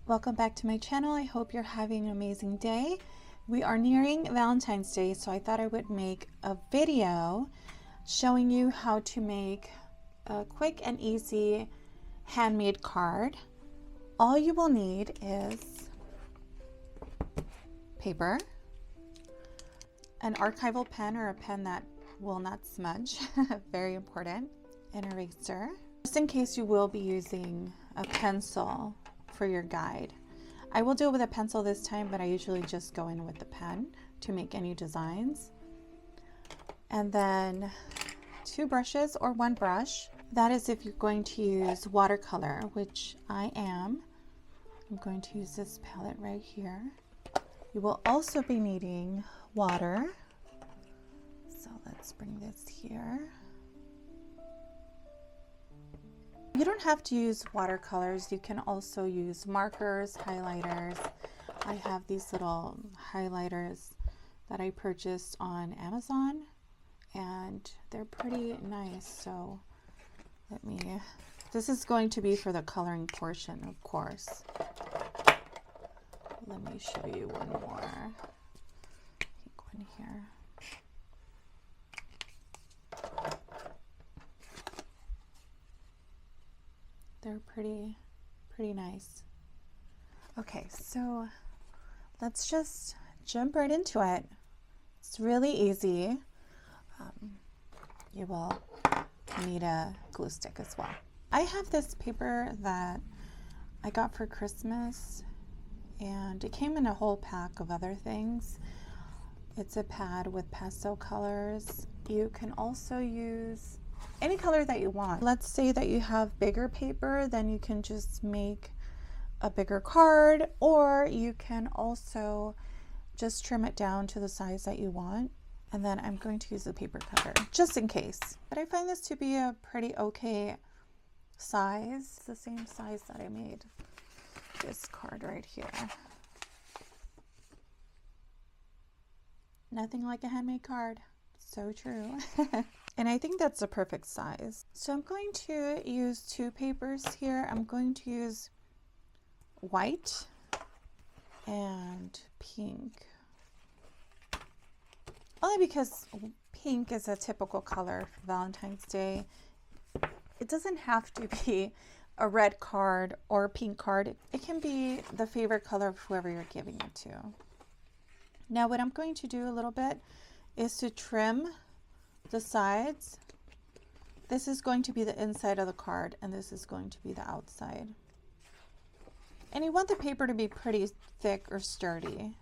Welcome back to my channel. I hope you're having an amazing day. We are nearing Valentine's Day, so I thought I would make a video showing you how to make a quick and easy handmade card. All you will need is paper, an archival pen or a pen that will not smudge, very important, an eraser, just in case you will be using a pencil for your guide. I will do it with a pencil this time, but I usually just go in with the pen to make any designs. And then 2 brushes or 1 brush. That is if you're going to use watercolor, which I am. I'm going to use this palette right here. You will also be needing water. So let's bring this here. You don't have to use watercolors. You can also use markers, highlighters. I have these little highlighters that I purchased on Amazon and they're pretty nice. So this is going to be for the coloring portion, of course. Let me show you one more. One here. They're pretty nice. Okay, so let's just jump right into it. It's really easy. You will need a glue stick as well. I have this paper that I got for Christmas and it came in a whole pack of other things. It's a pad with pastel colors. You can also use any color that you want. Let's say that you have bigger paper, then you can just make a bigger card, or you can also just trim it down to the size that you want. And then I'm going to use the paper cutter just in case. But I find this to be a pretty okay size. It's the same size that I made this card right here. Nothing like a handmade card. So true. And I think that's the perfect size. So I'm going to use 2 papers here. I'm going to use white and pink. Only because pink is a typical color for Valentine's Day. It doesn't have to be a red card or a pink card. It can be the favorite color of whoever you're giving it to. Now what I'm going to do a little bit is to trim the sides. This is going to be the inside of the card and this is going to be the outside. And you want the paper to be pretty thick or sturdy.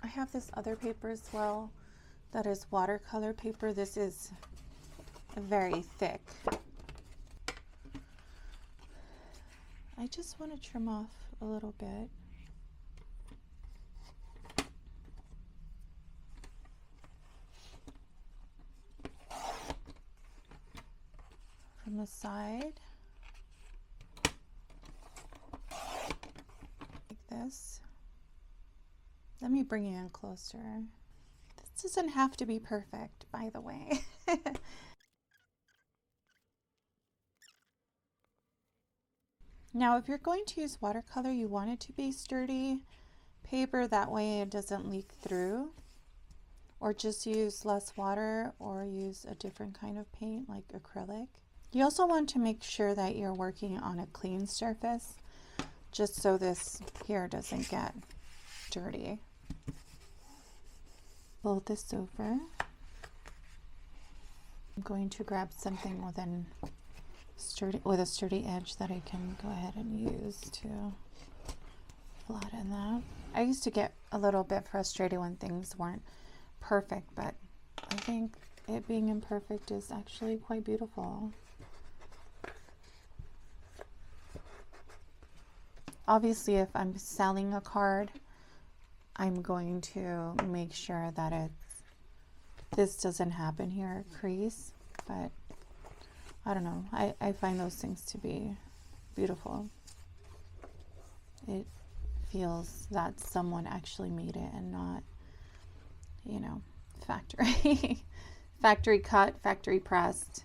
I have this other paper as well that is watercolor paper. This is very thick. I just want to trim off a little bit. From the side, like this. Let me bring you in closer. This doesn't have to be perfect, by the way. Now, if you're going to use watercolor, you want it to be sturdy paper, that way it doesn't leak through. Or just use less water or use a different kind of paint like acrylic. You also want to make sure that you're working on a clean surface, just so this here doesn't get dirty. Fold this over. I'm going to grab something with a sturdy edge that I can go ahead and use to flatten that. I used to get a little bit frustrated when things weren't perfect, but I think it being imperfect is actually quite beautiful. Obviously, if I'm selling a card, I'm going to make sure that this doesn't happen here at crease, but I don't know. I find those things to be beautiful. It feels that someone actually made it and not, factory cut, factory pressed.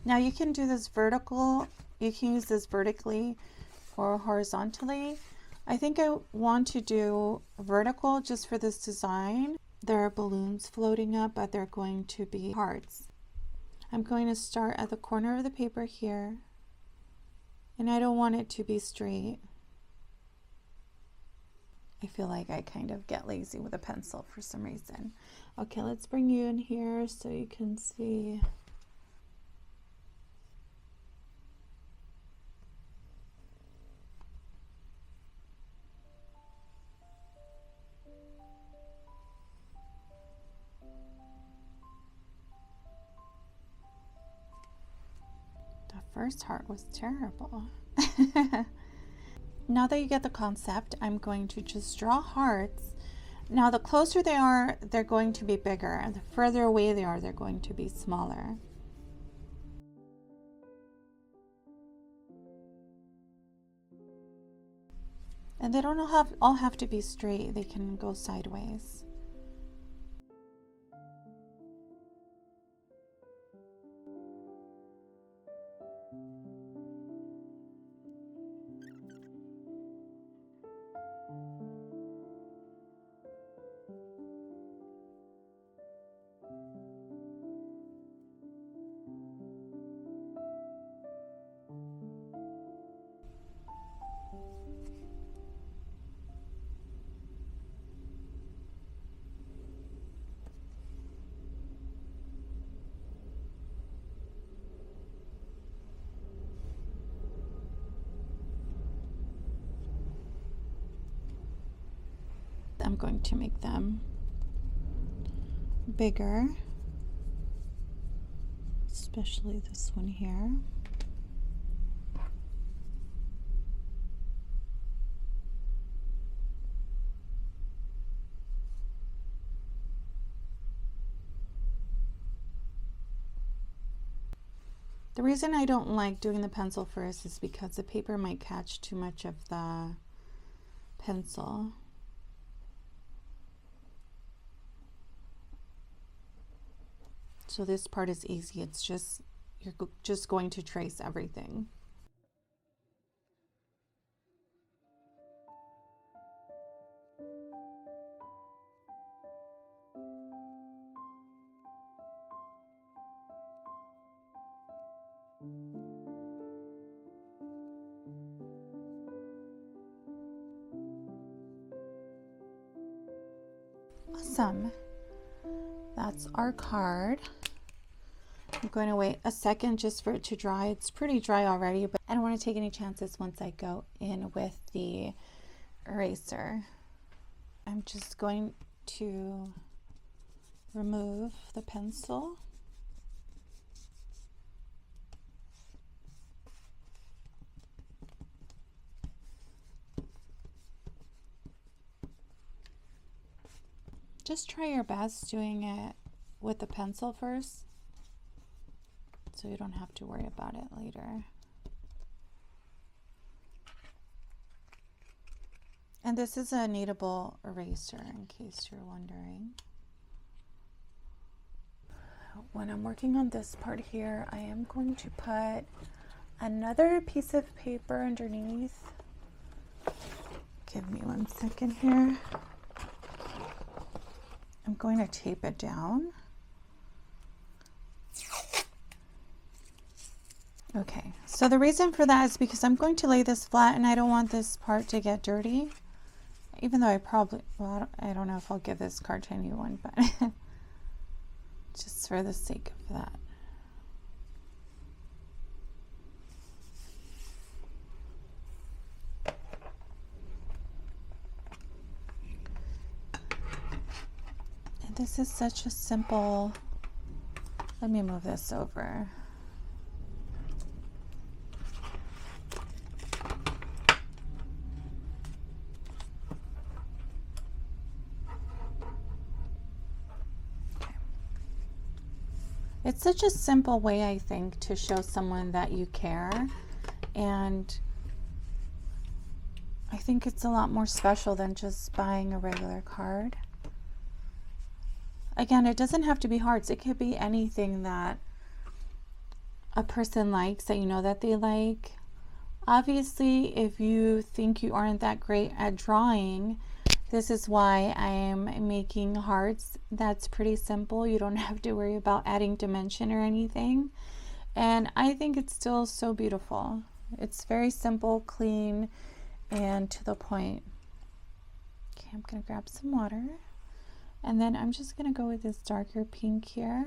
Now you can do this vertical, you can use this vertically or horizontally. I think I want to do vertical just for this design. There are balloons floating up, but they're going to be hearts. I'm going to start at the corner of the paper here, and I don't want it to be straight. I feel like I kind of get lazy with a pencil for some reason. Okay, let's bring you in here so you can see. The first heart was terrible. Now that you get the concept, I'm going to just draw hearts. Now the closer they are, they're going to be bigger, and the further away they are, they're going to be smaller. And they don't all have to be straight, they can go sideways. I'm going to make them bigger, especially this one here. The reason I don't like doing the pencil first is because the paper might catch too much of the pencil. So this part is easy. It's just, you're just going to trace everything. Awesome. That's our card. I'm going to wait a second just for it to dry. It's pretty dry already, but I don't want to take any chances once I go in with the eraser. I'm just going to remove the pencil. Just try your best doing it with the pencil first, so you don't have to worry about it later. And this is a kneadable eraser, in case you're wondering. When I'm working on this part here, I am going to put another piece of paper underneath. Give me 1 second here. I'm going to tape it down. Okay, so the reason for that is because I'm going to lay this flat and I don't want this part to get dirty. Even though I probably, well, I don't know if I'll give this card to anyone, but just for the sake of that. And this is such a simple, let me move this over. It's such a simple way, I think, to show someone that you care, and I think it's a lot more special than just buying a regular card. Again, it doesn't have to be hearts. It could be anything that a person likes that you know that they like. Obviously, if you think you aren't that great at drawing, this is why I'm making hearts. That's pretty simple. You don't have to worry about adding dimension or anything. And I think it's still so beautiful. It's very simple, clean, and to the point. Okay, I'm gonna grab some water. And then I'm just gonna go with this darker pink here.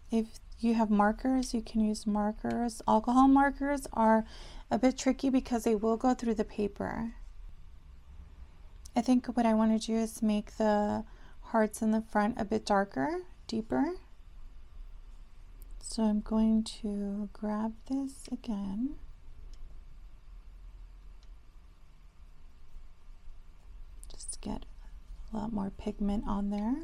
If you have markers, you can use markers. Alcohol markers are a bit tricky because they will go through the paper. I think what I want to do is make the hearts in the front a bit darker, deeper. So I'm going to grab this again. Just get a lot more pigment on there.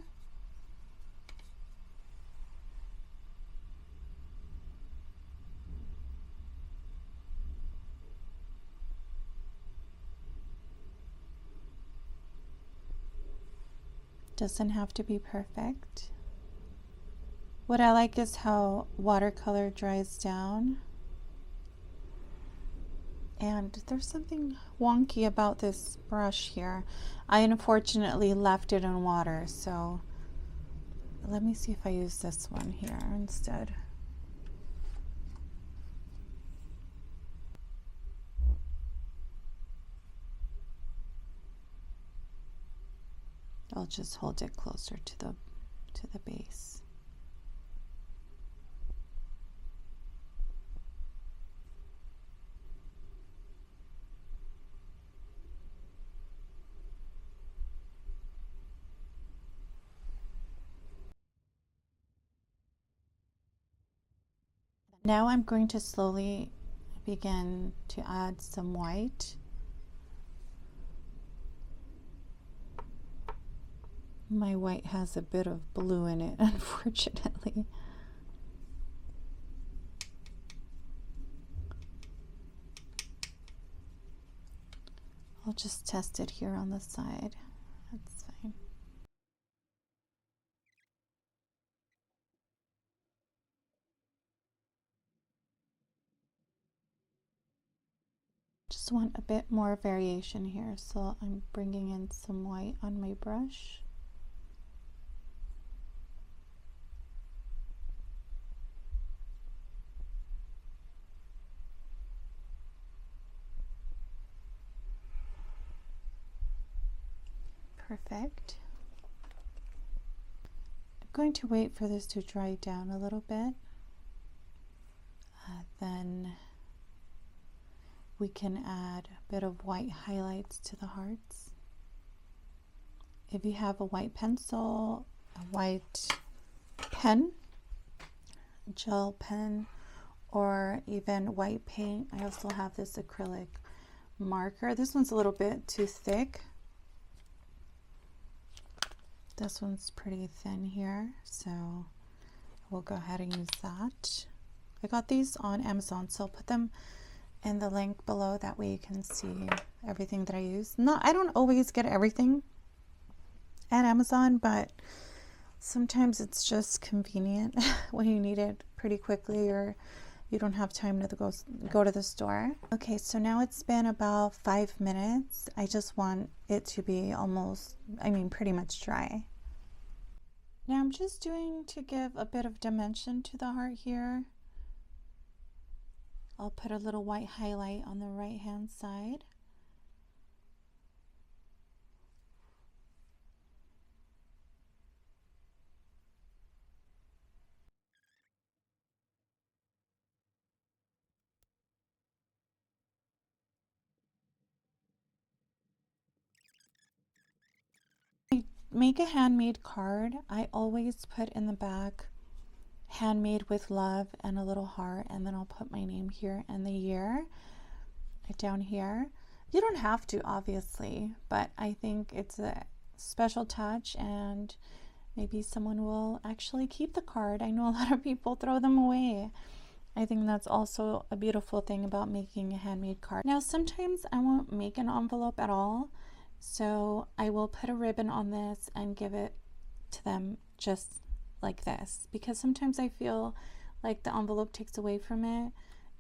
Doesn't have to be perfect. What I like is how watercolor dries down. And there's something wonky about this brush here. I unfortunately left it in water, so let me see if I use this one here instead. I'll just hold it closer to the base. Now I'm going to slowly begin to add some white. My white has a bit of blue in it, unfortunately. I'll just test it here on the side. That's fine. Just want a bit more variation here, so I'm bringing in some white on my brush. Perfect. I'm going to wait for this to dry down a little bit. Then we can add a bit of white highlights to the hearts. If you have a white pencil, a white pen, gel pen, or even white paint. I also have this acrylic marker. This one's a little bit too thick. This one's pretty thin here, so we'll go ahead and use that. I got these on Amazon, so I'll put them in the link below. That way you can see everything that I use. I don't always get everything at Amazon, but sometimes it's just convenient when you need it pretty quickly or you don't have time to go to the store. Okay, so now it's been about 5 minutes. I just want it to be pretty much dry. Now I'm just doing to give a bit of dimension to the heart here. I'll put a little white highlight on the right hand side. Make a handmade card. I always put in the back handmade with love and a little heart, and then I'll put my name here and the year down here. You don't have to, obviously, but I think it's a special touch and maybe someone will actually keep the card. I know a lot of people throw them away. I think that's also a beautiful thing about making a handmade card. Now sometimes I won't make an envelope at all, so I will put a ribbon on this and give it to them just like this, because sometimes I feel like the envelope takes away from it.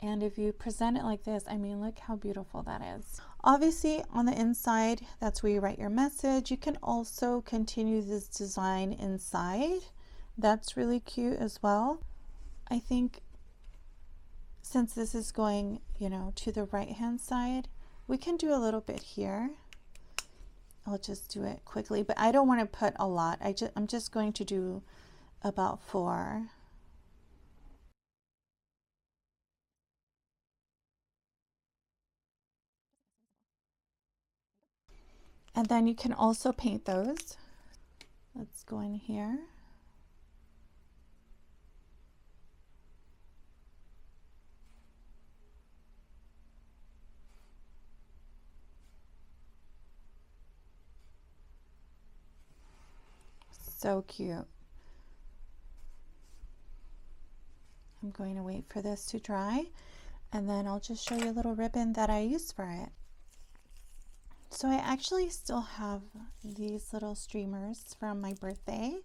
And if you present it like this, I mean, look how beautiful that is. Obviously, on the inside, that's where you write your message. You can also continue this design inside. That's really cute as well. I think since this is going, you know, to the right-hand side, we can do a little bit here. I'll just do it quickly, but I don't want to put a lot. I'm just going to do about 4. And then you can also paint those. Let's go in here. So cute. I'm going to wait for this to dry, and then I'll just show you a little ribbon that I used for it. So I actually still have these little streamers from my birthday,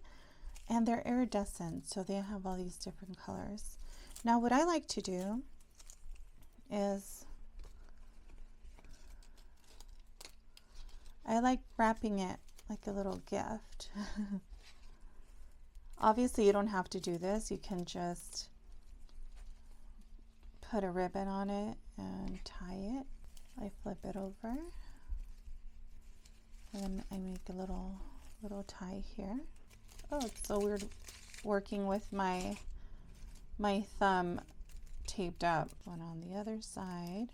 and they're iridescent, so they have all these different colors. Now what I like to do is I like wrapping it like a little gift. Obviously you don't have to do this. You can just put a ribbon on it and tie it. I flip it over. And then I make a little tie here. Oh, it's so weird working with my thumb taped up. One on the other side.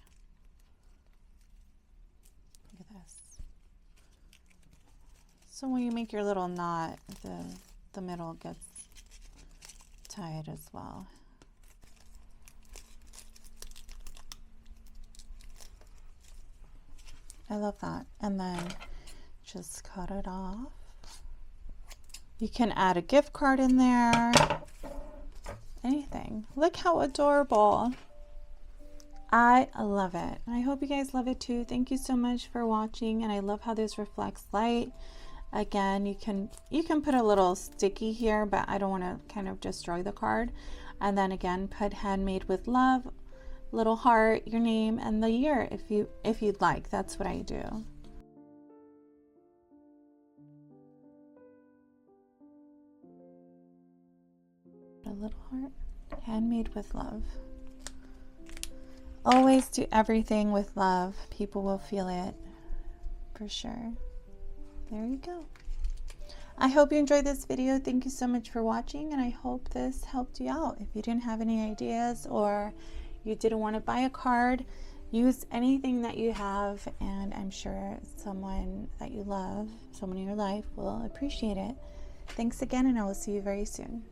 Look at this. So when you make your little knot, the middle gets tied as well. I love that. And then just cut it off. You can add a gift card in there. Anything. Look how adorable. I love it. I hope you guys love it too. Thank you so much for watching, and I love how this reflects light. Again, you can put a little sticky here, but I don't want to kind of destroy the card. And then again, put handmade with love, little heart, your name, and the year if you'd like. That's what I do. A little heart, handmade with love. Always do everything with love. People will feel it for sure. There you go. I hope you enjoyed this video. Thank you so much for watching, and I hope this helped you out. If you didn't have any ideas or you didn't want to buy a card, use anything that you have, and I'm sure someone that you love, someone in your life, will appreciate it. Thanks again, and I will see you very soon.